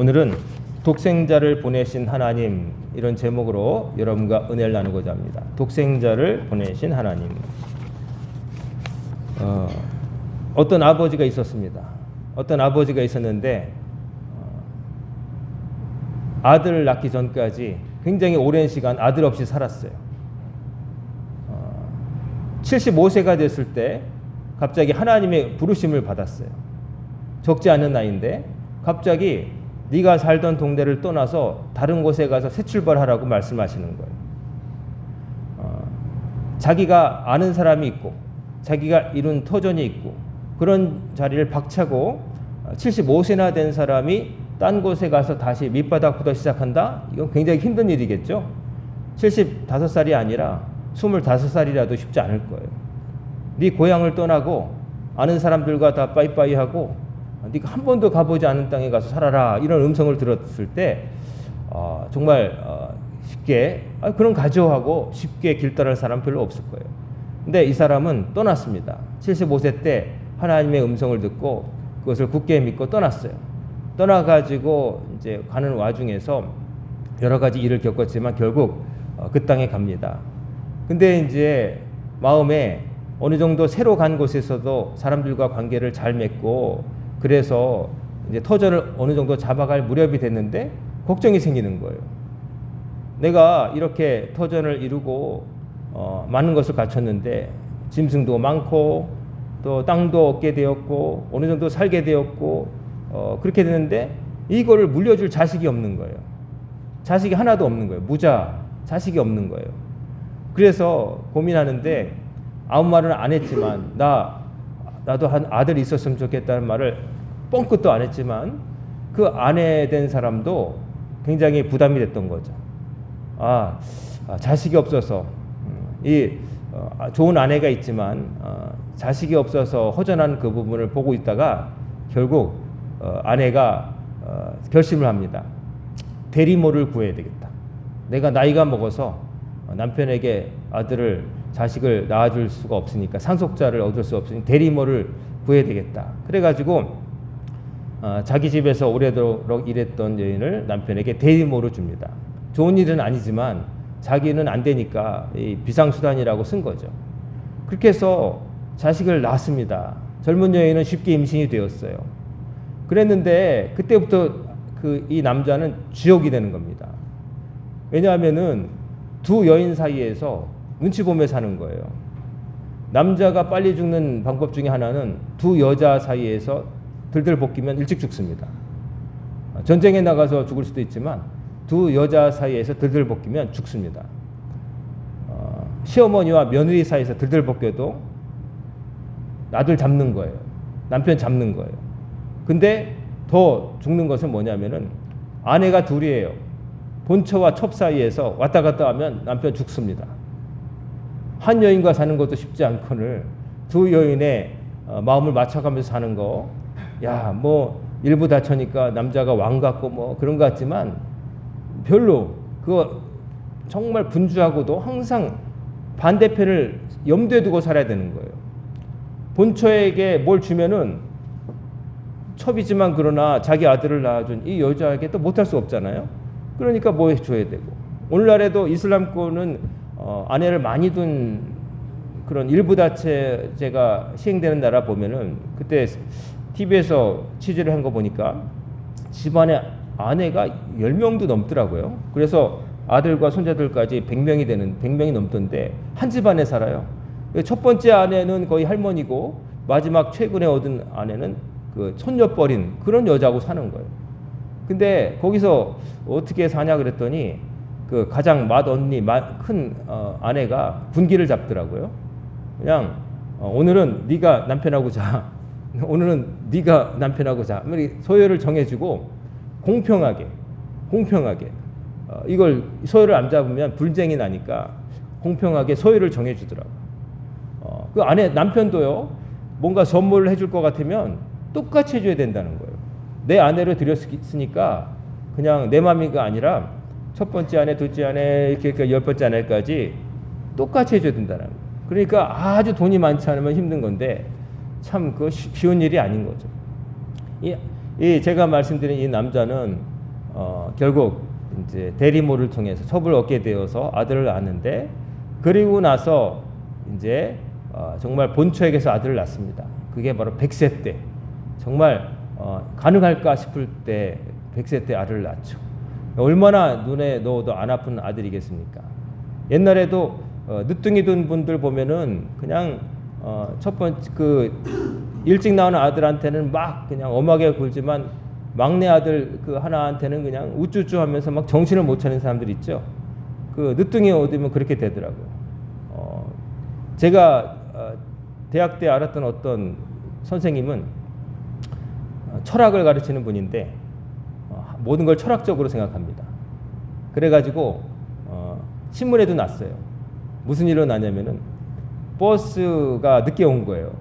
오늘은 독생자를 보내신 하나님, 이런 제목으로 여러분과 은혜를 나누고자 합니다. 독생자를 보내신 하나님. 어떤 아버지가 있었습니다. 어떤 아버지가 있었는데 아들을 낳기 전까지 굉장히 오랜 시간 아들 없이 살았어요. 75세가 됐을 때 갑자기 하나님의 부르심을 받았어요. 적지 않은 나이인데 갑자기 네가 살던 동네를 떠나서 다른 곳에 가서 새 출발하라고 말씀하시는 거예요. 자기가 아는 사람이 있고 자기가 이룬 터전이 있고 그런 자리를 박차고 75세나 된 사람이 딴 곳에 가서 다시 밑바닥부터 시작한다? 이건 굉장히 힘든 일이겠죠. 75살이 아니라 25살이라도 쉽지 않을 거예요. 네 고향을 떠나고 아는 사람들과 다 빠이빠이하고 네가 한 번도 가보지 않은 땅에 가서 살아라, 이런 음성을 들었을 때 정말 쉽게 그런 가져하고 쉽게 길 떠날 사람 별로 없을 거예요. 근데 이 사람은 떠났습니다. 75세 때 하나님의 음성을 듣고 그것을 굳게 믿고 떠났어요. 떠나가지고 이제 가는 와중에서 여러 가지 일을 겪었지만 결국 그 땅에 갑니다. 근데 이제 마음에 어느 정도 새로 간 곳에서도 사람들과 관계를 잘 맺고 그래서 이제 터전을 어느 정도 잡아갈 무렵이 됐는데 걱정이 생기는 거예요. 내가 이렇게 터전을 이루고 많은 것을 갖췄는데 짐승도 많고 또 땅도 얻게 되었고 어느 정도 살게 되었고 그렇게 되는데 이거를 물려줄 자식이 없는 거예요. 자식이 하나도 없는 거예요. 무자, 자식이 없는 거예요. 그래서 고민하는데 아무 말은 안 했지만 나도 한 아들이 있었으면 좋겠다는 말을 뻥끗도 안 했지만 그 아내 된 사람도 굉장히 부담이 됐던 거죠. 자식이 없어서 좋은 아내가 있지만 자식이 없어서 허전한 그 부분을 보고 있다가 결국 아내가 결심을 합니다. 대리모를 구해야 되겠다. 내가 나이가 먹어서 남편에게 자식을 낳아줄 수가 없으니까, 상속자를 얻을 수 없으니 대리모를 구해야 되겠다. 그래가지고 자기 집에서 오래도록 일했던 여인을 남편에게 대리모로 줍니다. 좋은 일은 아니지만 자기는 안 되니까 이 비상수단이라고 쓴 거죠. 그렇게 해서 자식을 낳았습니다. 젊은 여인은 쉽게 임신이 되었어요. 그랬는데 그때부터 이 남자는 주역이 되는 겁니다. 왜냐하면은 두 여인 사이에서 눈치 보며 사는 거예요. 남자가 빨리 죽는 방법 중에 하나는 두 여자 사이에서 들들 볶이면 일찍 죽습니다. 전쟁에 나가서 죽을 수도 있지만 두 여자 사이에서 들들 볶이면 죽습니다. 시어머니와 며느리 사이에서 들들 볶여도 아들 잡는 거예요. 남편 잡는 거예요. 근데 더 죽는 것은 뭐냐면은 아내가 둘이에요. 본처와 첩 사이에서 왔다 갔다 하면 남편 죽습니다. 한 여인과 사는 것도 쉽지 않거늘 두 여인의 마음을 맞춰가면서 사는 거, 뭐 일부 다처니까 남자가 왕 같고 뭐 그런 것 같지만 별로 그거 정말 분주하고도 항상 반대편을 염두에 두고 살아야 되는 거예요. 본처에게 뭘 주면은 첩이지만 그러나 자기 아들을 낳아준 이 여자에게 또 못할 수 없잖아요. 그러니까 뭐 줘야 되고, 오늘날에도 이슬람권은 아내를 많이 둔 그런 일부 다처제가 시행되는 나라 보면은 그때 TV에서 취재를 한 거 보니까 집안에 아내가 10명도 넘더라고요. 그래서 아들과 손자들까지 100명이 넘던데 한 집안에 살아요. 첫 번째 아내는 거의 할머니고 마지막 최근에 얻은 아내는 그 손녀뻘인 그런 여자하고 사는 거예요. 근데 거기서 어떻게 사냐 그랬더니 그 가장 맏언니, 큰 아내가 군기를 잡더라고요. 그냥 오늘은 네가 남편하고 자. 오늘은 네가 남편하고 자. 서열을 정해주고 공평하게 이걸 서열을 안 잡으면 불쟁이 나니까 공평하게 서열을 정해주더라고요. 그 아내 남편도요, 뭔가 선물을 해줄 것 같으면 똑같이 해줘야 된다는 거예요. 내 아내를 들였으니까 그냥 내 맘이가 아니라 첫 번째 아내, 둘째 아내, 이렇게 10번째 아내까지 똑같이 해줘야 된다는 거예요. 그러니까 아주 돈이 많지 않으면 힘든 건데 참 그 쉬운 일이 아닌 거죠. 이 제가 말씀드린 이 남자는 결국 이제 대리모를 통해서 첩을 얻게 되어서 아들을 낳았는데, 그리고 나서 이제 정말 본처에게서 아들을 낳습니다. 그게 바로 100세 때, 정말 가능할까 싶을 때 100세 때 아들을 낳죠. 얼마나 눈에 넣어도 안 아픈 아들이겠습니까? 옛날에도 늦둥이 둔 분들 보면은 그냥 첫 번째 일찍 나오는 아들한테는 막 그냥 엄하게 굴지만, 막내 아들 그 하나한테는 그냥 우쭈쭈 하면서 막 정신을 못 차리는 사람들 있죠. 그 늦둥이 얻으면 그렇게 되더라고요. 제가 대학 때 알았던 어떤 선생님은 철학을 가르치는 분인데 모든 걸 철학적으로 생각합니다. 그래가지고 신문에도 났어요. 무슨 일로 나냐면은 버스가 늦게 온 거예요.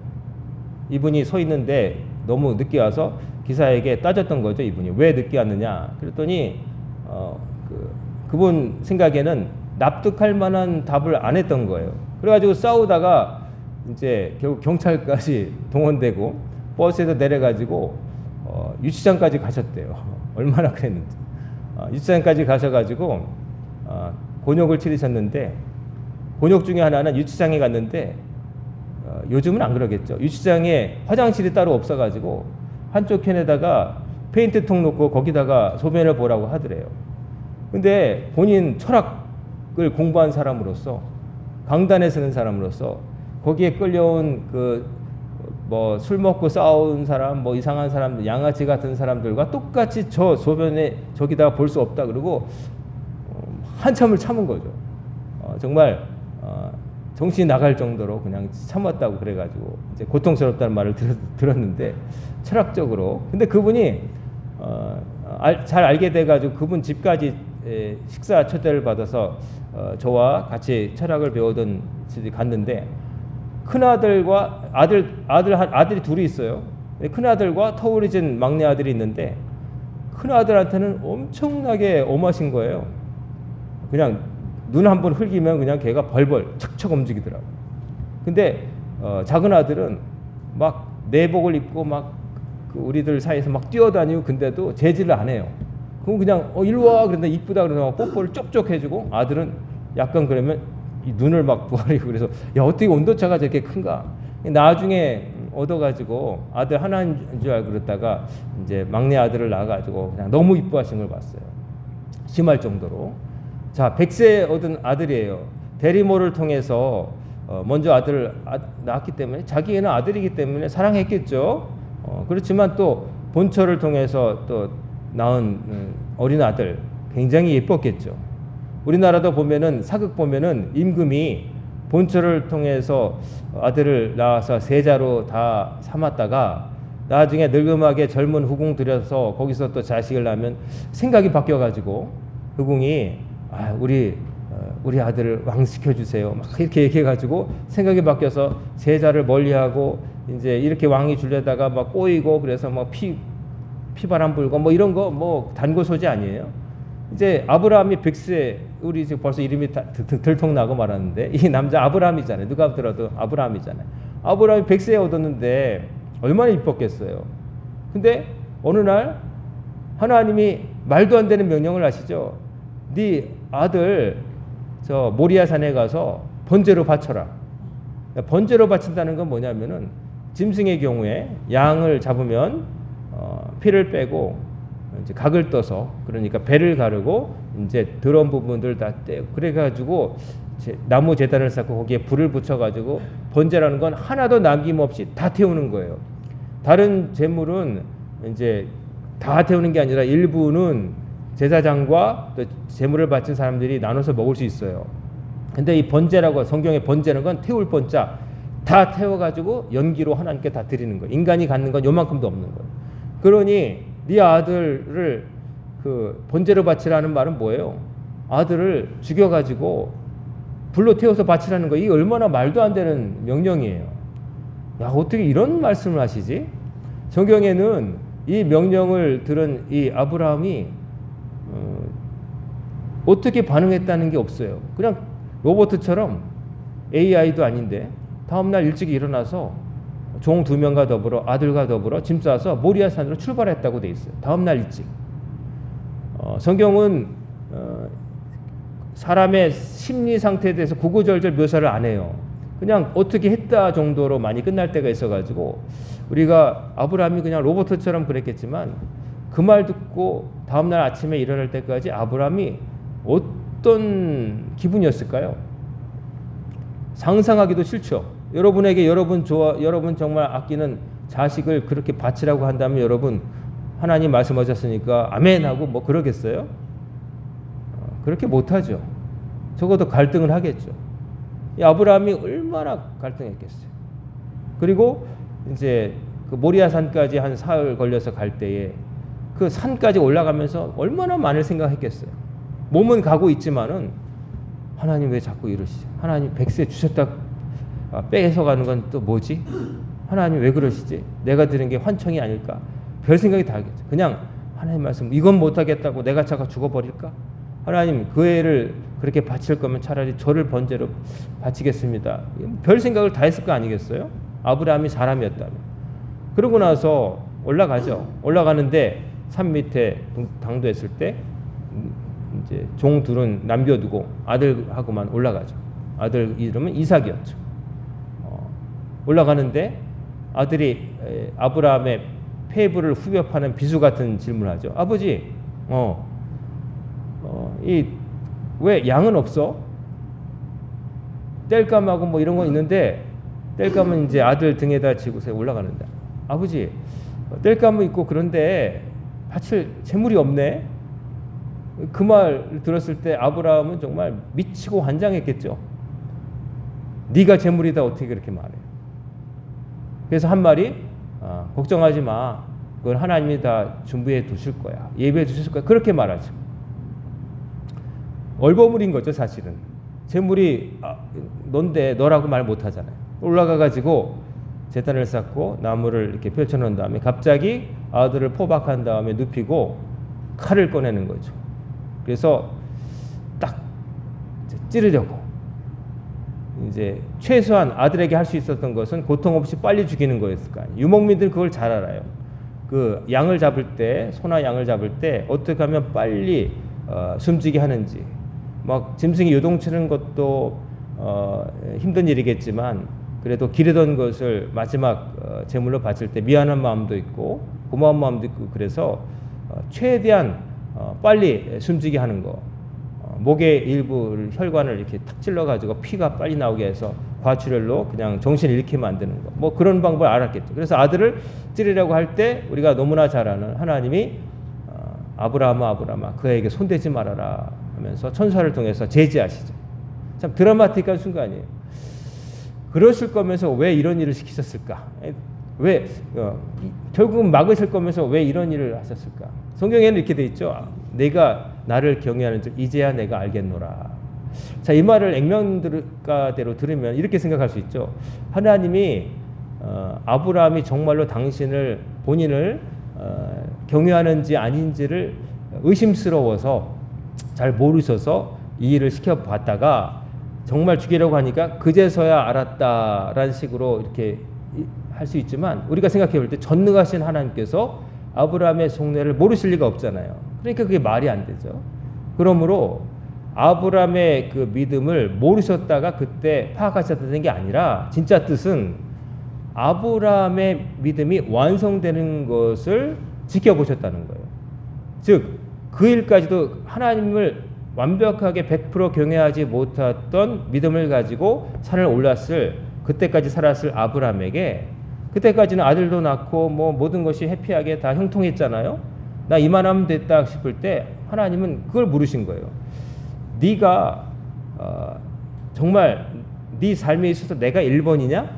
이분이 서 있는데 너무 늦게 와서 기사에게 따졌던 거죠. 이분이 왜 늦게 왔느냐. 그랬더니 그분 생각에는 납득할 만한 답을 안 했던 거예요. 그래가지고 싸우다가 이제 결국 경찰까지 동원되고 버스에서 내려가지고 유치장까지 가셨대요. 얼마나 그랬는지. 유치장까지 가셔가지고 곤욕을 치르셨는데, 곤욕 중에 하나는 유치장에 갔는데 요즘은 안 그러겠죠. 유치장에 화장실이 따로 없어가지고 한쪽 편에다가 페인트통 놓고 거기다가 소변을 보라고 하더래요. 근데 본인 철학을 공부한 사람으로서, 강단에 서는 사람으로서 거기에 끌려온 뭐 술 먹고 싸운 사람, 뭐 이상한 사람들, 양아치 같은 사람들과 똑같이 저 소변에 저기다가 볼 수 없다 그러고 한참을 참은 거죠. 정말 정신이 나갈 정도로 그냥 참았다고 그래가지고 이제 고통스럽다는 말을 들었는데, 철학적으로. 근데 그분이 잘 알게 돼가지고 그분 집까지 식사 초대를 받아서 저와 같이 철학을 배우던 집에 갔는데, 큰아들과 아들이 둘이 있어요. 큰아들과 터울이진 막내 아들이 있는데, 큰아들한테는 엄청나게 엄하신 거예요. 그냥 눈 한 번 흘기면 그냥 걔가 벌벌 척척 움직이더라고. 근데 작은 아들은 막 내복을 입고 막 우리들 사이에서 막 뛰어다니고, 근데도 제지를 안 해요. 그럼 그냥 일로 와 그런데 이쁘다 그러면 막 뽀뽀를 쪽쪽 해주고, 아들은 약간 그러면 이 눈을 막 부어리고, 그래서 야 어떻게 온도차가 저렇게 큰가. 나중에 얻어가지고 아들 하나인 줄 알고 그랬다가 이제 막내 아들을 낳아가지고 그냥 너무 이뻐하신 걸 봤어요. 심할 정도로. 자, 100세 얻은 아들이에요. 대리모를 통해서 먼저 아들을 낳았기 때문에, 자기는 아들이기 때문에 사랑했겠죠. 그렇지만 또 본처를 통해서 또 낳은 어린 아들, 굉장히 예뻤겠죠. 우리나라도 보면은 사극 보면은 임금이 본처를 통해서 아들을 낳아서 세자로 다 삼았다가 나중에 늙음하게 젊은 후궁 들여서 거기서 또 자식을 낳으면 생각이 바뀌어가지고 후궁이 우리 아들을 왕 시켜주세요. 막 이렇게 얘기해가지고 생각이 바뀌어서 세자를 멀리하고 이제 이렇게 왕이 주려다가 막 꼬이고, 그래서 막 피바람 불고 뭐 이런 거 뭐 단고소지 아니에요. 이제 아브라함이 100세, 우리 지금 벌써 이름이 들통나고 말았는데, 이 남자 아브라함이잖아요. 누가 들어도 아브라함이잖아요. 아브라함이 100세에 얻었는데 얼마나 이뻤겠어요. 근데 어느 날 하나님이 말도 안 되는 명령을 하시죠. 네 아들 저 모리아 산에 가서 번제로 바쳐라. 번제로 바친다는 건 뭐냐면은, 짐승의 경우에 양을 잡으면 피를 빼고 이제 각을 떠서, 그러니까 배를 가르고 이제 더러운 부분들 다 떼고, 그래가지고 나무 제단을 쌓고 거기에 불을 붙여가지고 번제라는 건 하나도 남김없이 다 태우는 거예요. 다른 제물은 이제 다 태우는 게 아니라 일부는 제사장과 또 제물을 바친 사람들이 나눠서 먹을 수 있어요. 근데 이 번제라고, 성경의 번제는 건 태울 번자 다 태워가지고 연기로 하나님께 다 드리는 거예요. 인간이 갖는 건 요만큼도 없는 거예요. 그러니 네 아들을 번제로 바치라는 말은 뭐예요? 아들을 죽여가지고 불로 태워서 바치라는 거. 이게 얼마나 말도 안 되는 명령이에요. 야, 어떻게 이런 말씀을 하시지? 성경에는 이 명령을 들은 이 아브라함이 어떻게 반응했다는 게 없어요. 그냥 로봇처럼, AI도 아닌데 다음날 일찍 일어나서 종 2명과 더불어 아들과 더불어 짐 싸서 모리아 산으로 출발했다고 돼 있어요. 다음 날 일찍. 성경은 사람의 심리 상태에 대해서 구구절절 묘사를 안 해요. 그냥 어떻게 했다 정도로 많이 끝날 때가 있어가지고 우리가 아브라함이 그냥 로봇처럼 그랬겠지만 그 말 듣고 다음날 아침에 일어날 때까지 아브라함이 어떤 기분이었을까요? 상상하기도 싫죠. 여러분 정말 아끼는 자식을 그렇게 바치라고 한다면 여러분 하나님 말씀하셨으니까 아멘 하고 뭐 그러겠어요? 그렇게 못하죠. 적어도 갈등을 하겠죠. 이 아브라함이 얼마나 갈등했겠어요. 그리고 이제 그 모리아 산까지 한 사흘 걸려서 갈 때에 그 산까지 올라가면서 얼마나 많은 생각했겠어요. 몸은 가고 있지만은 하나님 왜 자꾸 이러시지? 하나님 100세 주셨다 뺏어가는 건 또 뭐지? 하나님 왜 그러시지? 내가 들은 게 환청이 아닐까? 별 생각이 다 하겠죠. 그냥 하나님 말씀 이건 못하겠다고 내가 잠깐 죽어버릴까? 하나님 그 애를 그렇게 바칠 거면 차라리 저를 번제로 바치겠습니다. 별 생각을 다 했을 거 아니겠어요? 아브라함이 사람이었다면. 그러고 나서 올라가죠. 올라가는데 산 밑에 당도했을 때 이제 종 둘은 남겨두고 아들하고만 올라가죠. 아들 이름은 이삭이었죠. 올라가는데 아들이 아브라함의 폐부를 후벼 파는 비수 같은 질문을 하죠. 아버지, 왜 양은 없어? 땔감하고 뭐 이런 건 있는데 땔감은 이제 아들 등에다 지고서 올라가는데 아버지, 땔감은 있고 그런데 바칠 재물이 없네. 그 말 들었을 때 아브라함은 정말 미치고 환장했겠죠. 네가 재물이다 어떻게 그렇게 말해? 그래서 한 말이 걱정하지 마. 그걸 하나님이 다 준비해 두실 거야. 예배해 두실 거야. 그렇게 말하죠. 얼버무린 거죠 사실은. 재물이 넌데 너라고 말 못하잖아요. 올라가가지고 제단을 쌓고 나무를 이렇게 펼쳐놓은 다음에 갑자기 아들을 포박한 다음에 눕히고 칼을 꺼내는 거죠. 그래서 딱 찌르려고 이제 최소한 아들에게 할 수 있었던 것은 고통 없이 빨리 죽이는 거였을 거 아니에요. 유목민들은 그걸 잘 알아요. 그 양을 잡을 때 소나 양을 잡을 때 어떻게 하면 빨리 숨지게 하는지 막 짐승이 요동치는 것도 힘든 일이겠지만 그래도 기르던 것을 마지막 제물로 바칠 때 미안한 마음도 있고 고마운 마음도 있고 그래서 최대한 빨리 숨지게 하는 거 목의 일부 혈관을 이렇게 탁 찔러가지고 피가 빨리 나오게 해서 과출혈로 그냥 정신을 잃게 만드는 거 뭐 그런 방법을 알았겠죠. 그래서 아들을 찌르려고 할 때 우리가 너무나 잘 아는 하나님이 아브라함아 그에게 손대지 말아라 하면서 천사를 통해서 제지하시죠. 참 드라마틱한 순간이에요. 그러실 거면서 왜 이런 일을 시키셨을까? 왜 결국은 막으실 거면서 왜 이런 일을 하셨을까? 성경에는 이렇게 돼 있죠. 내가 나를 경외하는 줄 이제야 내가 알겠노라. 자, 이 말을 액면가대로 들으면 이렇게 생각할 수 있죠. 하나님이 아브라함이 정말로 본인을 경외하는지 아닌지를 의심스러워서 잘 모르셔서 이 일을 시켜봤다가 정말 죽이려고 하니까 그제서야 알았다라는 식으로 이렇게 할 수 있지만 우리가 생각해 볼 때 전능하신 하나님께서 아브라함의 속내를 모르실 리가 없잖아요. 그러니까 그게 말이 안 되죠. 그러므로 아브라함의 그 믿음을 모르셨다가 그때 파악하셨다는 게 아니라 진짜 뜻은 아브라함의 믿음이 완성되는 것을 지켜보셨다는 거예요. 즉, 그 일까지도 하나님을 완벽하게 100% 경외하지 못했던 믿음을 가지고 산을 올랐을 그때까지 살았을 아브라함에게 그때까지는 아들도 낳고 뭐 모든 것이 해피하게 다 형통했잖아요. 나 이만하면 됐다 싶을 때 하나님은 그걸 물으신 거예요. 네가 정말 네 삶에 있어서 내가 1번이냐?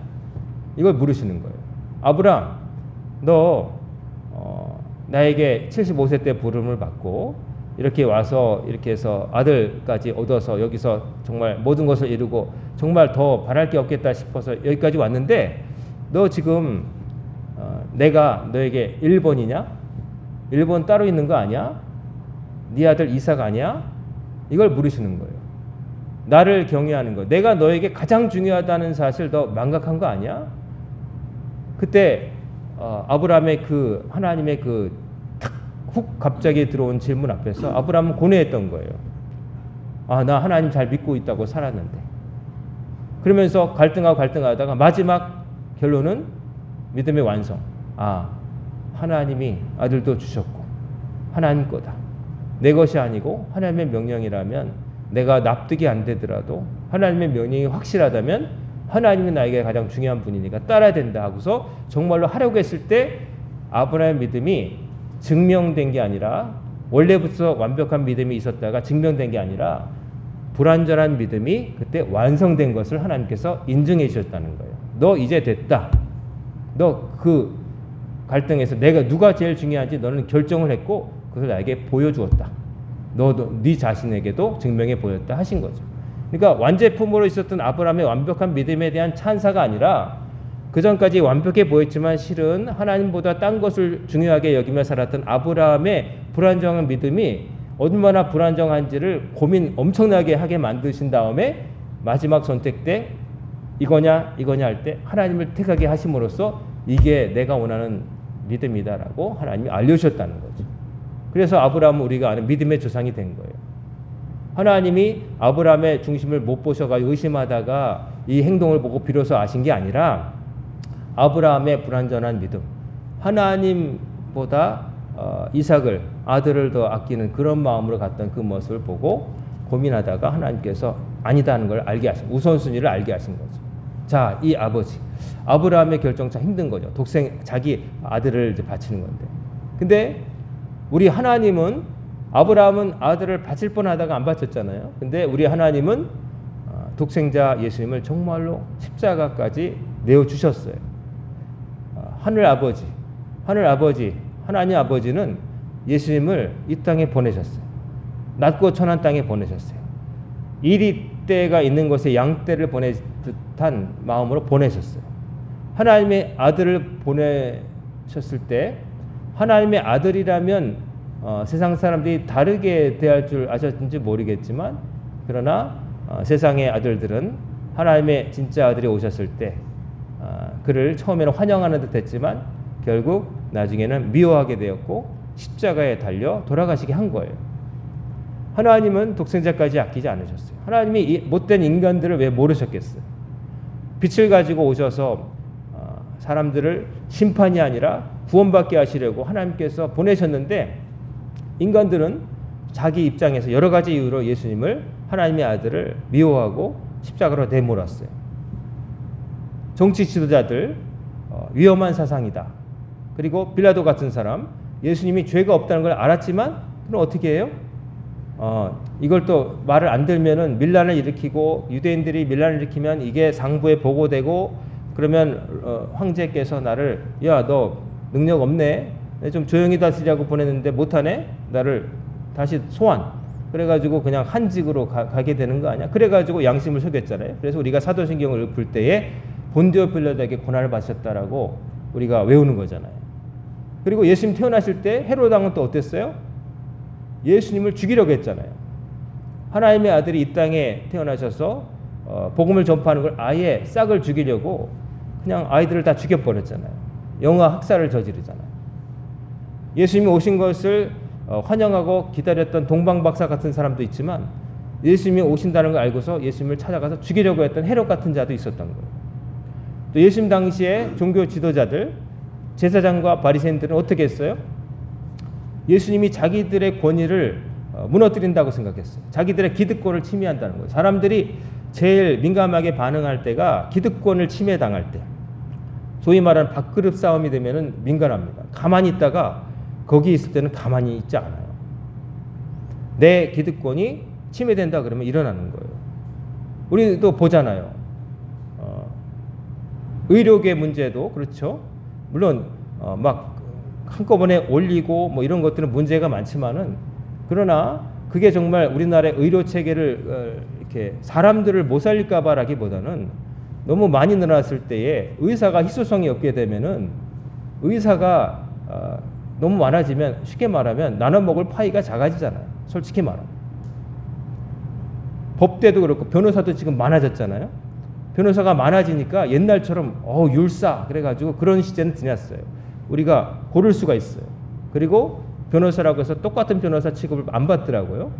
이걸 물으시는 거예요. 아브라함, 너 나에게 75세 때 부름을 받고 이렇게 와서 이렇게 해서 아들까지 얻어서 여기서 정말 모든 것을 이루고 정말 더 바랄 게 없겠다 싶어서 여기까지 왔는데 너 지금 내가 너에게 1번이냐? 1번 따로 있는 거 아니야? 네 아들 이삭 아니야? 이걸 물으시는 거예요. 나를 경외하는 거. 내가 너에게 가장 중요하다는 사실 너 망각한 거 아니야? 그때 아브라함의 그 하나님의 그 훅 갑자기 들어온 질문 앞에서 아브라함은 고뇌했던 거예요. 나 하나님 잘 믿고 있다고 살았는데. 그러면서 갈등하다가 마지막 결론은 믿음의 완성. 하나님이 아들도 주셨고 하나님 거다. 내 것이 아니고 하나님의 명령이라면 내가 납득이 안 되더라도 하나님의 명령이 확실하다면 하나님이 나에게 가장 중요한 분이니까 따라야 된다 하고서 정말로 하려고 했을 때 아브라함의 믿음이 증명된 게 아니라 원래부터 완벽한 믿음이 있었다가 증명된 게 아니라 불완전한 믿음이 그때 완성된 것을 하나님께서 인증해 주셨다는 거예요. 너 이제 됐다. 너 그 갈등에서 내가 누가 제일 중요한지 너는 결정을 했고 그것을 나에게 보여주었다. 너도 네 자신에게도 증명해 보였다 하신 거죠. 그러니까 완제품으로 있었던 아브라함의 완벽한 믿음에 대한 찬사가 아니라 그 전까지 완벽해 보였지만 실은 하나님보다 딴 것을 중요하게 여기며 살았던 아브라함의 불안정한 믿음이 얼마나 불안정한지를 고민 엄청나게 하게 만드신 다음에 마지막 선택 때 이거냐 할 때 하나님을 택하게 하심으로써 이게 내가 원하는 믿음이다라고 하나님이 알려주셨다는 거죠. 그래서 아브라함은 우리가 아는 믿음의 조상이 된 거예요. 하나님이 아브라함의 중심을 못 보셔가지고 의심하다가 이 행동을 보고 비로소 아신 게 아니라 아브라함의 불완전한 믿음, 하나님보다 이삭을 아들을 더 아끼는 그런 마음으로 갔던 그 모습을 보고 고민하다가 하나님께서 아니다는 걸 알게 하신, 우선순위를 알게 하신 거죠. 자, 이 아버지 아브라함의 결정 참 힘든 거죠. 자기 아들을 이제 바치는 건데. 근데 우리 하나님은 아브라함은 아들을 바칠 뻔하다가 안 바쳤잖아요. 근데 우리 하나님은 독생자 예수님을 정말로 십자가까지 내어 주셨어요. 하늘 아버지, 하나님 아버지는 예수님을 이 땅에 보내셨어요. 낮고 천한 땅에 보내셨어요. 이리때가 있는 곳에 양떼를 보내 듯한 마음으로 보내셨어요. 하나님의 아들을 보내셨을 때 하나님의 아들이라면 세상 사람들이 다르게 대할 줄 아셨는지 모르겠지만 그러나 세상의 아들들은 하나님의 진짜 아들이 오셨을 때 그를 처음에는 환영하는 듯 했지만 결국 나중에는 미워하게 되었고 십자가에 달려 돌아가시게 한 거예요. 하나님은 독생자까지 아끼지 않으셨어요. 하나님이 이 못된 인간들을 왜 모르셨겠어요? 빛을 가지고 오셔서 사람들을 심판이 아니라 구원받게 하시려고 하나님께서 보내셨는데 인간들은 자기 입장에서 여러 가지 이유로 예수님을 하나님의 아들을 미워하고 십자가로 내몰았어요. 정치 지도자들 위험한 사상이다. 그리고 빌라도 같은 사람 예수님이 죄가 없다는 걸 알았지만 그럼 어떻게 해요? 이걸 또 말을 안 들면은 밀란을 일으키고 유대인들이 밀란을 일으키면 이게 상부에 보고되고 그러면 황제께서 나를 야, 너 능력 없네. 좀 조용히 다스리라고 보냈는데 못하네. 나를 다시 소환. 그래가지고 그냥 한직으로 가게 되는 거 아니야? 그래가지고 양심을 속였잖아요. 그래서 우리가 사도신경을 볼 때에 본디오 빌라도에게 고난을 받으셨다라고 우리가 외우는 거잖아요. 그리고 예수님 태어나실 때 헤롯 왕은 또 어땠어요? 예수님을 죽이려고 했잖아요. 하나님의 아들이 이 땅에 태어나셔서 복음을 전파하는 걸 아예 싹을 죽이려고 그냥 아이들을 다 죽여버렸잖아요. 영아 학살을 저지르잖아요. 예수님이 오신 것을 환영하고 기다렸던 동방박사 같은 사람도 있지만 예수님이 오신다는 걸 알고서 예수님을 찾아가서 죽이려고 했던 헤롯 같은 자도 있었던 거예요. 또 예수님 당시에 종교 지도자들, 제사장과 바리새인들은 어떻게 했어요? 예수님이 자기들의 권위를 무너뜨린다고 생각했어요. 자기들의 기득권을 침해한다는 거예요. 사람들이 제일 민감하게 반응할 때가 기득권을 침해당할 때, 소위 말하는 밥그릇 싸움이 되면은 민감합니다. 가만히 있다가 거기 있을 때는 가만히 있지 않아요. 내 기득권이 침해된다 그러면 일어나는 거예요. 우리도 보잖아요. 의료계 문제도 그렇죠. 물론 막 한꺼번에 올리고 뭐 이런 것들은 문제가 많지만은 그러나 그게 정말 우리나라의 의료 체계를 이렇게 사람들을 못 살릴까봐라기보다는 너무 많이 늘어났을 때에 의사가 희소성이 없게 되면은 의사가 너무 많아지면 쉽게 말하면 나눠 먹을 파이가 작아지잖아요. 솔직히 말하면. 법대도 그렇고 변호사도 지금 많아졌잖아요. 변호사가 많아지니까 옛날처럼 율사 그래가지고 그런 시대는 지났어요. 우리가 고를 수가 있어요. 그리고 변호사라고 해서 똑같은 변호사 취급을 안 받더라고요.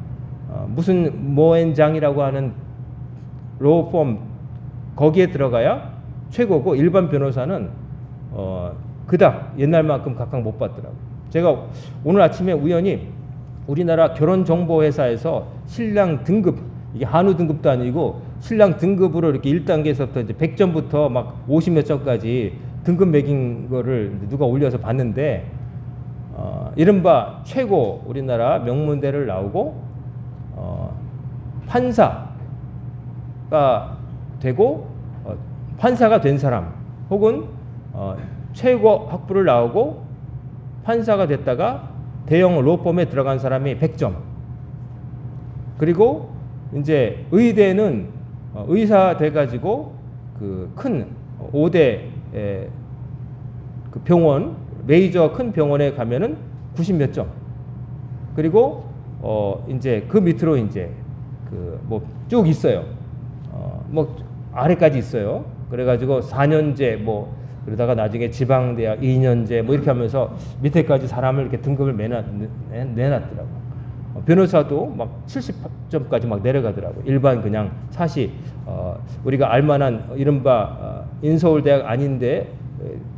무슨 모엔장이라고 하는 로펌 거기에 들어가야 최고고 일반 변호사는 그닥 옛날만큼 각각 못 받더라고요. 제가 오늘 아침에 우연히 우리나라 결혼정보회사에서 신랑 등급, 이게 한우 등급도 아니고 신랑 등급으로 이렇게 1단계에서부터 이제 100점부터 막 50몇 점까지 등급 매긴 거를 누가 올려서 봤는데 이른바 최고 우리나라 명문대를 나오고 판사가 되고 판사가 된 사람 혹은 최고 학부를 나오고 판사가 됐다가 대형 로펌에 들어간 사람이 100점. 그리고 이제 의대는 의사 돼가지고 그 큰 5대 그 병원 메이저 큰 병원에 가면은 90 몇 점. 그리고 이제 그 밑으로 이제 그 뭐 쭉 있어요. 뭐 아래까지 있어요. 그래가지고 4년제 뭐 그러다가 나중에 지방대학 2년제 뭐 이렇게 하면서 밑에까지 사람을 이렇게 등급을 내놨더라고요. 변호사도 막 70점까지 막 내려가더라고요. 일반 그냥 사시 우리가 알만한 이른바 인서울대학 아닌데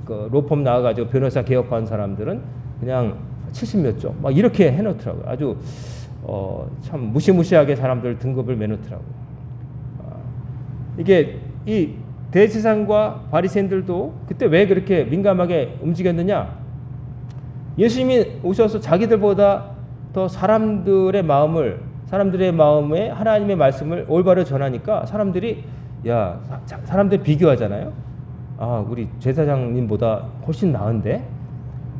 그 로펌 나와가지고 변호사 개업한 사람들은 그냥 70 몇 점 막 이렇게 해놓더라고요. 아주 참 무시무시하게 사람들 등급을 매놓더라고요. 이게 이 대제사장과 바리새인들도 그때 왜 그렇게 민감하게 움직였느냐? 예수님이 오셔서 자기들보다 더 사람들의 마음에 하나님의 말씀을 올바로 전하니까 사람들이 사람들 비교하잖아요. 우리 제사장님보다 훨씬 나은데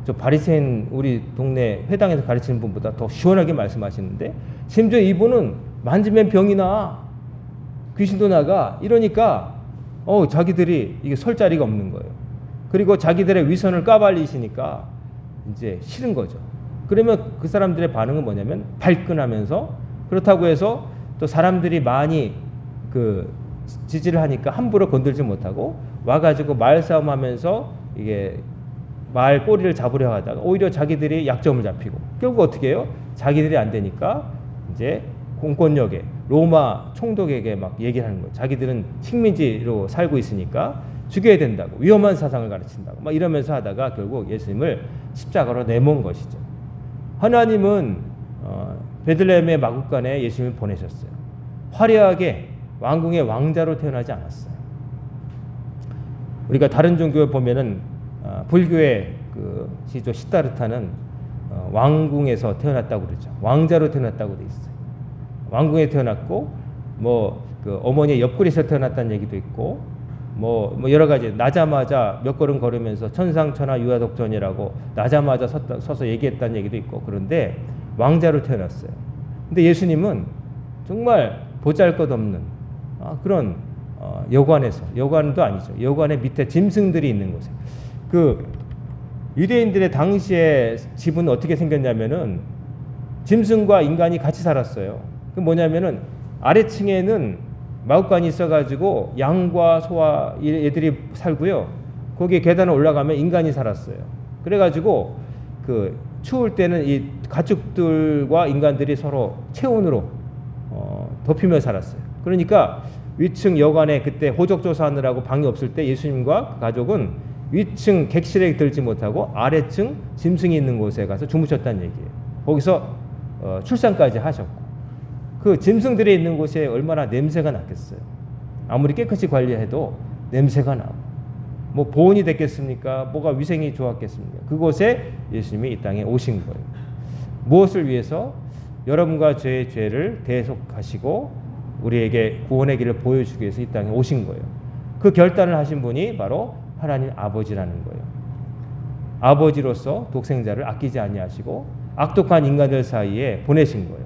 저 바리새인 우리 동네 회당에서 가르치는 분보다 더 시원하게 말씀하시는데 심지어 이분은 만지면 병이 나 귀신도 나가 이러니까 자기들이 이게 설 자리가 없는 거예요. 그리고 자기들의 위선을 까발리시니까 이제 싫은 거죠. 그러면 그 사람들의 반응은 뭐냐면 발끈하면서 그렇다고 해서 또 사람들이 많이 그 지지를 하니까 함부로 건들지 못하고 와가지고 말싸움하면서 이게 말 꼬리를 잡으려 하다가 오히려 자기들이 약점을 잡히고 결국 어떻게 해요? 자기들이 안 되니까 이제 공권력에 로마 총독에게 막 얘기를 하는 거예요. 자기들은 식민지로 살고 있으니까 죽여야 된다고 위험한 사상을 가르친다고 막 이러면서 하다가 결국 예수님을 십자가로 내몬 것이죠. 하나님은 베들레헴의 마구간에 예수님을 보내셨어요. 화려하게 왕궁의 왕자로 태어나지 않았어요. 우리가 다른 종교에 보면은 불교의 그 시조 시다르타는 왕궁에서 태어났다고 그러죠. 왕자로 태어났다고 돼 있어요. 왕궁에 태어났고 뭐 그 어머니의 옆구리에서 태어났다는 얘기도 있고 뭐 여러 가지 나자마자 몇 걸음 걸으면서 천상천하 유아독전이라고 나자마자 서서 얘기했다는 얘기도 있고 그런데 왕자로 태어났어요. 근데 예수님은 정말 보잘것없는 그런 여관도 아니죠. 여관의 밑에 짐승들이 있는 곳에 그 유대인들의 당시에 집은 어떻게 생겼냐면은 짐승과 인간이 같이 살았어요. 그 뭐냐면은 아래층에는 마구간이 있어가지고 양과 소와 애들이 살고요. 거기에 계단을 올라가면 인간이 살았어요. 그래가지고 그 추울 때는 이 가축들과 인간들이 서로 체온으로 덮이며 살았어요. 그러니까 위층 여관에 그때 호적 조사하느라고 방이 없을 때 예수님과 그 가족은 위층 객실에 들지 못하고 아래층 짐승이 있는 곳에 가서 주무셨다는 얘기예요. 거기서 출산까지 하셨고 그 짐승들이 있는 곳에 얼마나 냄새가 났겠어요. 아무리 깨끗이 관리해도 냄새가 나고 뭐 보온이 됐겠습니까? 뭐가 위생이 좋았겠습니까? 그곳에 예수님이 이 땅에 오신 거예요. 무엇을 위해서? 여러분과 저의 죄를 대속하시고 우리에게 구원의 길을 보여주기 위해서 이 땅에 오신 거예요. 그 결단을 하신 분이 바로 하나님 아버지라는 거예요. 아버지로서 독생자를 아끼지 아니하시고 악독한 인간들 사이에 보내신 거예요.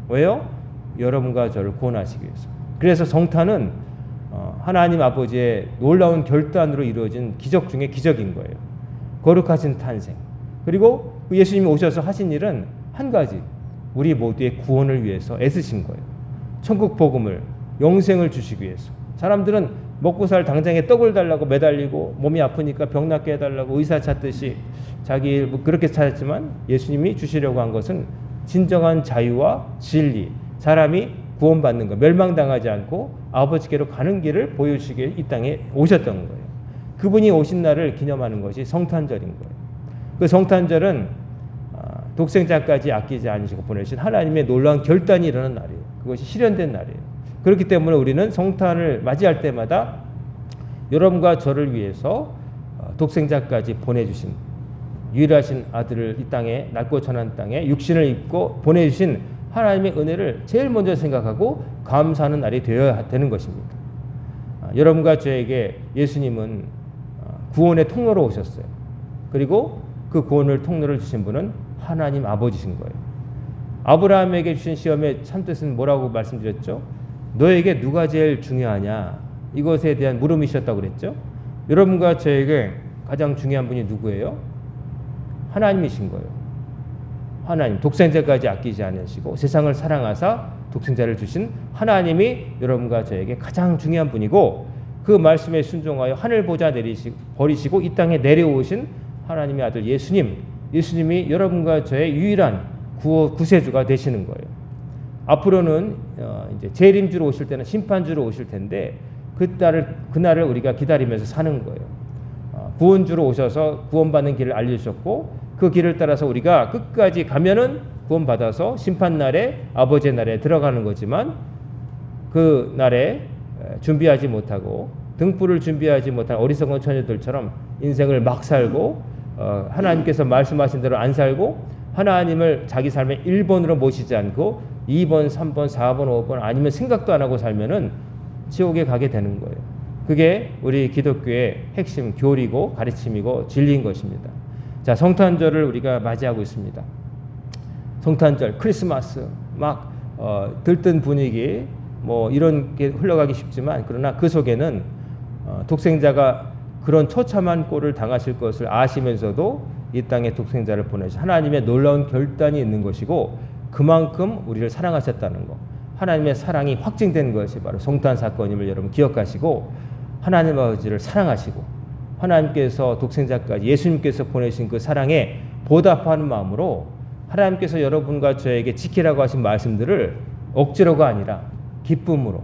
왜요? 여러분과 저를 구원하시기 위해서. 그래서 성탄은 하나님 아버지의 놀라운 결단으로 이루어진 기적 중에 기적인 거예요. 거룩하신 탄생. 그리고 예수님이 오셔서 하신 일은 한 가지. 우리 모두의 구원을 위해서 애쓰신 거예요. 천국 복음을, 영생을 주시기 위해서. 사람들은 먹고 살 당장에 떡을 달라고 매달리고 몸이 아프니까 병 낫게 해달라고 의사 찾듯이 자기 뭐 그렇게 찾았지만 예수님이 주시려고 한 것은 진정한 자유와 진리, 사람이 구원받는 것, 멸망당하지 않고 아버지께로 가는 길을 보여주시기에 이 땅에 오셨던 거예요. 그분이 오신 날을 기념하는 것이 성탄절인 거예요. 그 성탄절은 독생자까지 아끼지 않으시고 보내신 하나님의 놀라운 결단이 일어난 날이에요. 그것이 실현된 날이에요. 그렇기 때문에 우리는 성탄을 맞이할 때마다 여러분과 저를 위해서 독생자까지 보내주신 유일하신 아들을 이 땅에 낡고 천한 땅에 육신을 입고 보내주신 하나님의 은혜를 제일 먼저 생각하고 감사하는 날이 되어야 되는 것입니다. 여러분과 저에게 예수님은 구원의 통로로 오셨어요. 그리고 그 구원을 통로를 주신 분은 하나님 아버지신 거예요. 아브라함에게 주신 시험의 참뜻은 뭐라고 말씀드렸죠? 너에게 누가 제일 중요하냐? 이것에 대한 물음이셨다고 그랬죠? 여러분과 저에게 가장 중요한 분이 누구예요? 하나님이신 거예요. 하나님, 독생자까지 아끼지 않으시고 세상을 사랑하사 독생자를 주신 하나님이 여러분과 저에게 가장 중요한 분이고 그 말씀에 순종하여 하늘 보좌 버리시고 이 땅에 내려오신 하나님의 아들 예수님이 여러분과 저의 유일한 구세주가 되시는 거예요. 앞으로는 이제 재림주로 오실 때는 심판주로 오실 텐데 그날을 우리가 기다리면서 사는 거예요. 구원주로 오셔서 구원받는 길을 알려주셨고 그 길을 따라서 우리가 끝까지 가면은 구원받아서 심판날에 아버지의 날에 들어가는 거지만 그 날에 준비하지 못하고 등불을 준비하지 못한 어리석은 처녀들처럼 인생을 막 살고 하나님께서 말씀하신 대로 안 살고 하나님을 자기 삶의 1번으로 모시지 않고 2번, 3번, 4번, 5번 아니면 생각도 안 하고 살면은 지옥에 가게 되는 거예요. 그게 우리 기독교의 핵심 교리고 가르침이고 진리인 것입니다. 자, 성탄절을 우리가 맞이하고 있습니다. 성탄절, 크리스마스 막 들뜬 분위기 뭐 이런 게 흘러가기 쉽지만 그러나 그 속에는 독생자가 그런 처참한 꼴을 당하실 것을 아시면서도 이 땅에 독생자를 보내신 하나님의 놀라운 결단이 있는 것이고 그만큼 우리를 사랑하셨다는 것, 하나님의 사랑이 확증된 것이 바로 성탄 사건임을 여러분 기억하시고 하나님 아버지를 사랑하시고 하나님께서 독생자까지 예수님께서 보내신 그 사랑에 보답하는 마음으로 하나님께서 여러분과 저에게 지키라고 하신 말씀들을 억지로가 아니라 기쁨으로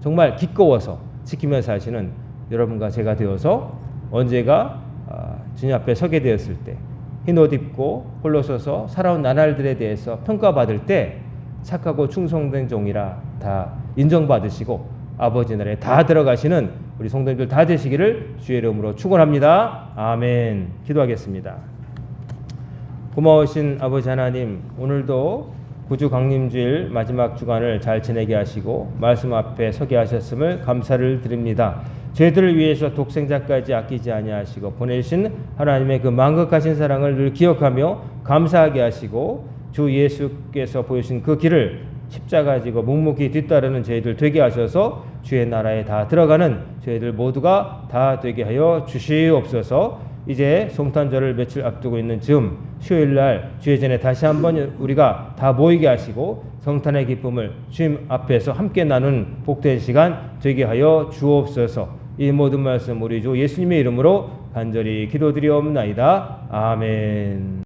정말 기꺼워서 지키면서 하시는 여러분과 제가 되어서 언제가 주님 앞에 서게 되었을 때 흰 옷 입고 홀로 서서 살아온 나날들에 대해서 평가받을 때 착하고 충성된 종이라 다 인정받으시고 아버지 나라에 다 들어가시는 우리 성도님들 다 되시기를 주의 이름으로 축원합니다. 아멘. 기도하겠습니다. 고마우신 아버지 하나님, 오늘도 구주 강림주일 마지막 주간을 잘 지내게 하시고 말씀 앞에 서게 하셨음을 감사를 드립니다. 저희들을 위해서 독생자까지 아끼지 아니하시고 보내신 하나님의 그 만극하신 사랑을 늘 기억하며 감사하게 하시고 주 예수께서 보여주신 그 길을 십자가 지고 묵묵히 뒤따르는 저희들 되게 하셔서 주의 나라에 다 들어가는 저희들 모두가 다 되게 하여 주시옵소서. 이제 성탄절을 며칠 앞두고 있는 즈음 수요일날 주의 전에 다시 한번 우리가 다 모이게 하시고 성탄의 기쁨을 주님 앞에서 함께 나눈 복된 시간 되게 하여 주옵소서. 이 모든 말씀 우리 주 예수님의 이름으로 간절히 기도드리옵나이다. 아멘.